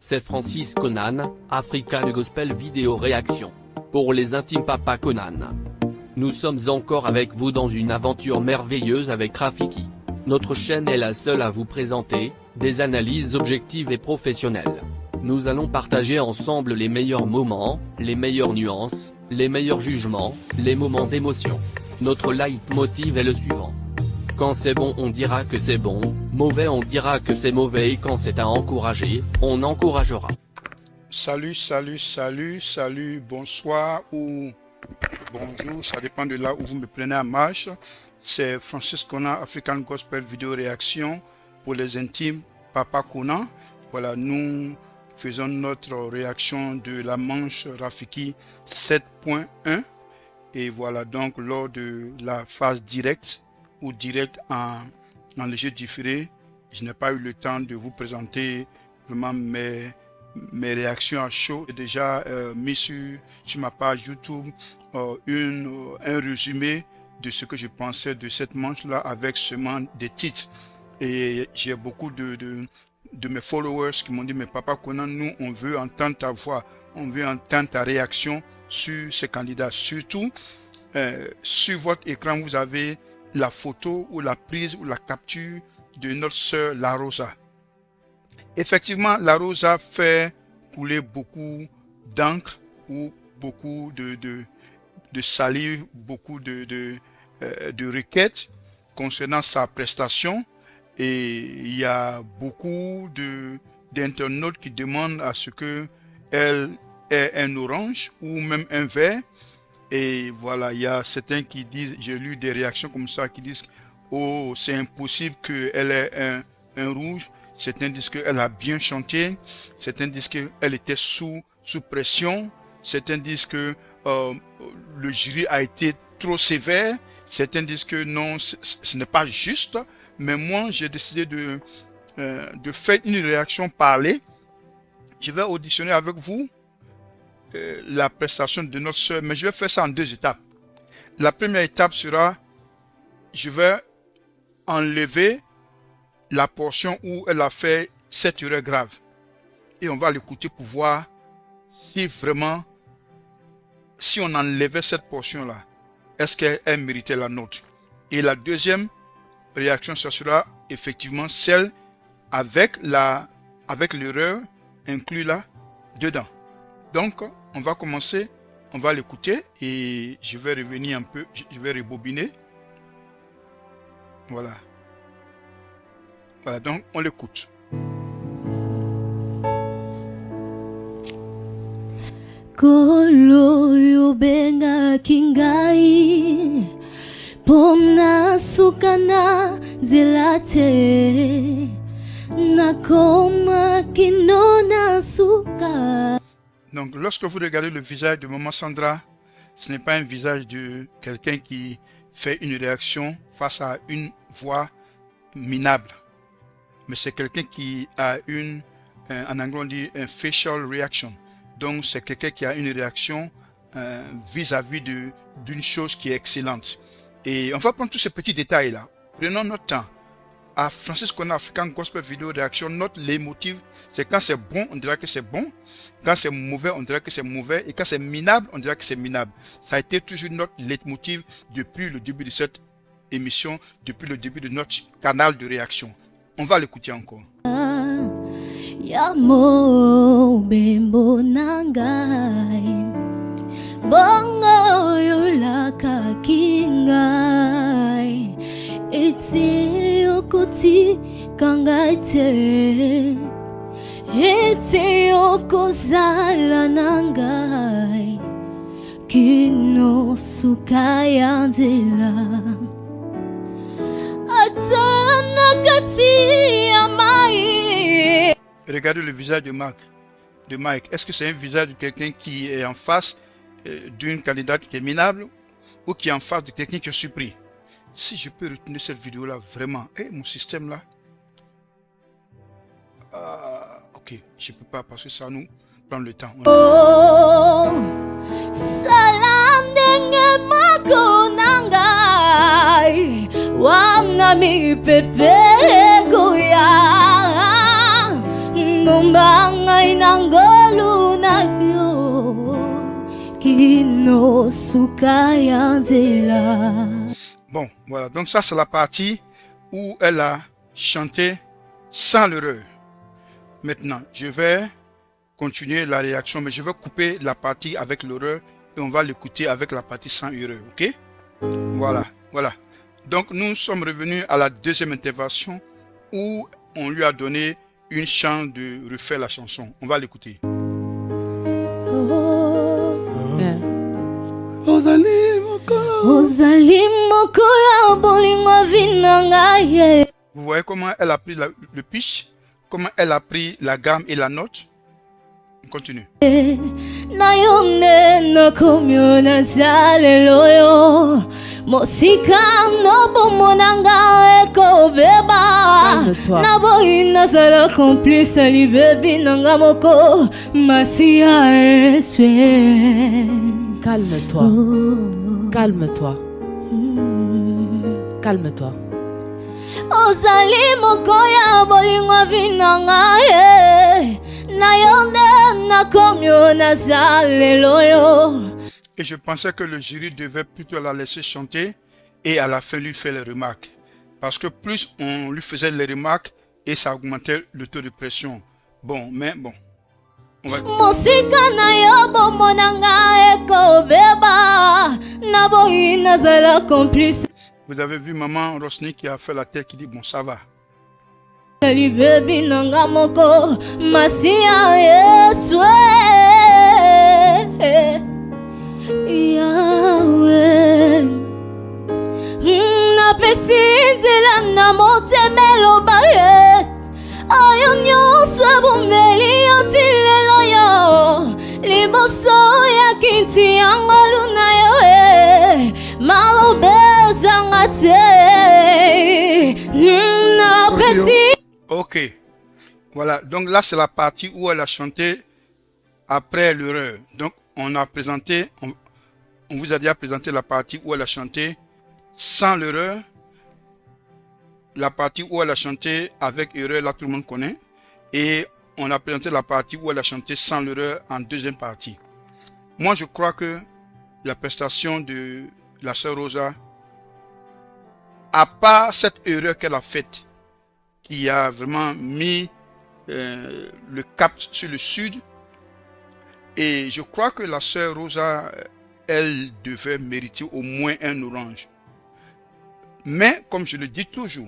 C'est Francis Conan, African Gospel Vidéo Réaction. Pour les intimes Papa Conan. Nous sommes encore avec vous dans une aventure merveilleuse avec Rafiki. Notre chaîne est la seule à vous présenter des analyses objectives et professionnelles. Nous allons partager ensemble les meilleurs moments, les meilleures nuances, les meilleurs jugements, les moments d'émotion. Notre leitmotiv est le suivant. Quand c'est bon on dira que c'est bon, mauvais on dira que c'est mauvais et quand c'est à encourager, on encouragera. Salut, bonsoir ou bonjour, ça dépend de là où vous me prenez en marche. C'est Francis Conan, African Gospel Vidéo Réaction pour les intimes Papa Conan. Voilà, nous faisons notre réaction de la manche Rafiki 7.1 et voilà donc lors de la phase directe ou direct en léger différé, je n'ai pas eu le temps de vous présenter vraiment mes réactions à chaud. J'ai déjà mis sur ma page YouTube un résumé de ce que je pensais de cette manche-là avec seulement des titres. Et j'ai beaucoup de mes followers qui m'ont dit, mais Papa Conan, nous on veut entendre ta voix, on veut entendre ta réaction sur ces candidats. Surtout, sur votre écran, vous avez la photo ou la prise ou la capture de notre sœur La Rosa. Effectivement, La Rosa fait couler beaucoup d'encre ou beaucoup de salive, beaucoup de requêtes concernant sa prestation. Et il y a beaucoup d'internautes qui demandent à ce qu'elle ait un orange ou même un vert. Et voilà, il y a certains qui disent, j'ai lu des réactions comme ça, qui disent, oh, c'est impossible qu'elle ait un rouge. Certains disent qu'elle a bien chanté. Certains disent qu'elle était sous pression. Certains disent que le jury a été trop sévère. Certains disent que non, ce n'est pas juste. Mais moi, j'ai décidé de faire une réaction parlée. Je vais auditionner avec vous la prestation de notre sœur, mais je vais faire ça en deux étapes. La première étape sera, je vais enlever la portion où elle a fait cette erreur grave. Et on va l'écouter pour voir si vraiment, si on enlevait cette portion-là, est-ce qu'elle méritait la note. Et la deuxième réaction, ce sera effectivement celle avec l'erreur inclus là dedans. Donc, on va commencer, on va l'écouter et je vais revenir un peu, je vais rebobiner. Voilà. Voilà, donc on l'écoute. Kolo yobenga kingai Pona sukana zelate Nakoma kinona suka. Donc, lorsque vous regardez le visage de Maman Sandra, ce n'est pas un visage de quelqu'un qui fait une réaction face à une voix minable. Mais c'est quelqu'un qui a en anglais on dit un facial reaction. Donc, c'est quelqu'un qui a une réaction vis-à-vis d'une chose qui est excellente. Et on va prendre tous ces petits détails-là. Prenons notre temps. À Francis Conan, African Gospel Vidéo Réaction, notre leitmotiv, c'est quand c'est bon, on dira que c'est bon. Quand c'est mauvais, on dira que c'est mauvais. Et quand c'est minable, on dira que c'est minable. Ça a été toujours notre leitmotiv depuis le début de cette émission, depuis le début de notre canal de réaction. On va l'écouter encore. Yamo bembo nangai Bongo yolaka kingai Iti okuti kangaite Iti okozala nangai Kino sukaya nzela Atana kati amai. Regardez le visage de Mike. Est-ce que c'est un visage de quelqu'un qui est en face d'une candidate qui est minable ou qui est en face de quelqu'un qui est surpris? Si je peux retenir cette vidéo-là, vraiment, mon système là, ok, je ne peux pas parce que ça nous prend le temps. Oh, salam denge makonangai, wana mi pepe goya. Bangay nangolu na yo Kino sukayandela. Bon, voilà. Donc ça, c'est la partie où elle a chanté sans l'erreur. Maintenant, je vais continuer la réaction, mais je vais couper la partie avec l'erreur et on va l'écouter avec la partie sans erreur, ok? Voilà, voilà. Donc, nous sommes revenus à la deuxième intervention où on lui a donné une chance de refaire la chanson. On va l'écouter. Vous voyez comment elle a pris le pitch, comment elle a pris la gamme et la note. On continue. Calme-toi. Calme-toi. Calme-toi. Ozali mokoya bolingo vinanga na yonde na komyo na zaleloyo. Et je pensais que le jury devait plutôt la laisser chanter et à la fin lui faire les remarques. Parce que plus on lui faisait les remarques et ça augmentait le taux de pression. Bon, mais bon. On va Musika na yobo monanga eko beba na boyi na zala complice. Vous avez vu maman Rosny qui a fait la tête qui dit bon ça va. Baby nanga moko masia yeswe Yahweh na pesinzela na motemelo baye ayo nyoswe bumeli yotilelo yo liboso ya kinti yangalu na yo malobeza ngate na pesi. Ok, voilà, donc là c'est la partie où elle a chanté après l'erreur. Donc on a présenté, on vous a déjà présenté la partie où elle a chanté sans l'erreur. La partie où elle a chanté avec erreur, là tout le monde connaît. Et on a présenté la partie où elle a chanté sans l'erreur en deuxième partie. Moi je crois que la prestation de la sœur Rosa, à part cette erreur qu'elle a faite, qui a vraiment mis le cap sur le sud. Et je crois que la sœur Rosa, elle devait mériter au moins un orange. Mais, comme je le dis toujours,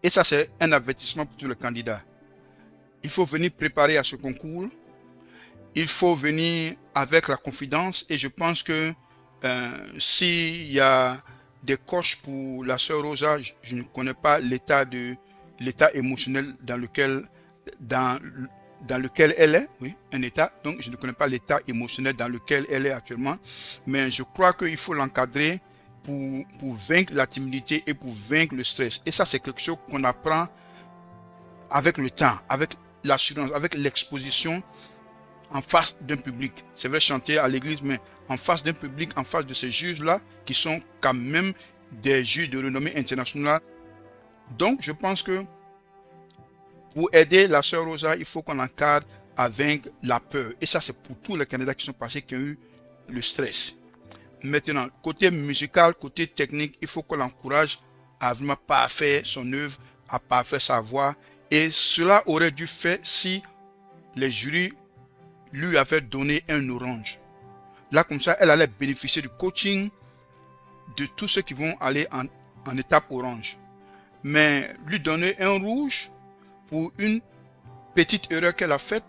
et ça c'est un avertissement pour tous les candidats, il faut venir préparer à ce concours, il faut venir avec la confidence et je pense que s'il y a des coches pour la sœur Rosa, je ne connais pas l'état émotionnel dans lequel elle est, oui, un état, donc je ne connais pas l'état émotionnel dans lequel elle est actuellement, mais je crois qu'il faut l'encadrer pour vaincre la timidité et pour vaincre le stress. Et ça, c'est quelque chose qu'on apprend avec le temps, avec l'assurance, avec l'exposition en face d'un public. C'est vrai chanter à l'église, mais en face d'un public, en face de ces juges-là, qui sont quand même des juges de renommée internationale. Donc, je pense que pour aider la sœur Rosa, il faut qu'on encadre à vaincre la peur. Et ça, c'est pour tous les candidats qui sont passés, qui ont eu le stress. Maintenant, côté musical, côté technique, il faut qu'on l'encourage à vraiment parfaire son œuvre, à parfaire sa voix. Et cela aurait dû faire si les jurys lui avaient donné un orange. Là, comme ça, elle allait bénéficier du coaching de tous ceux qui vont aller en étape orange. Mais lui donner un rouge pour une petite erreur qu'elle a faite,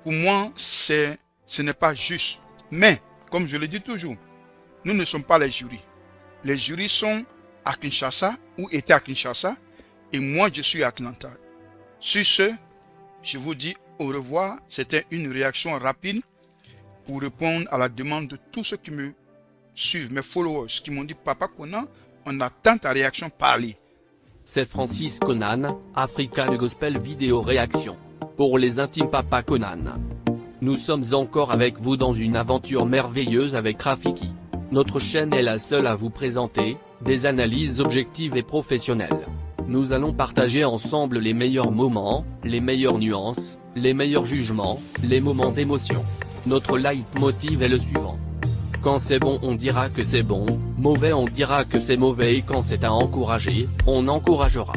pour moi, ce n'est pas juste. Mais, comme je le dis toujours, nous ne sommes pas les jurys. Les jurys sont à Kinshasa ou étaient à Kinshasa et moi, je suis à Atlanta. Sur ce, je vous dis au revoir. C'était une réaction rapide pour répondre à la demande de tous ceux qui me suivent, mes followers, qui m'ont dit « Papa Conan, on attend ta réaction, parler ». C'est Francis Conan, African Gospel Vidéo Réaction. Pour les intimes Papa Conan. Nous sommes encore avec vous dans une aventure merveilleuse avec Rafiki. Notre chaîne est la seule à vous présenter des analyses objectives et professionnelles. Nous allons partager ensemble les meilleurs moments, les meilleures nuances, les meilleurs jugements, les moments d'émotion. Notre leitmotiv est le suivant. Quand c'est bon on dira que c'est bon, mauvais on dira que c'est mauvais et quand c'est à encourager, on encouragera.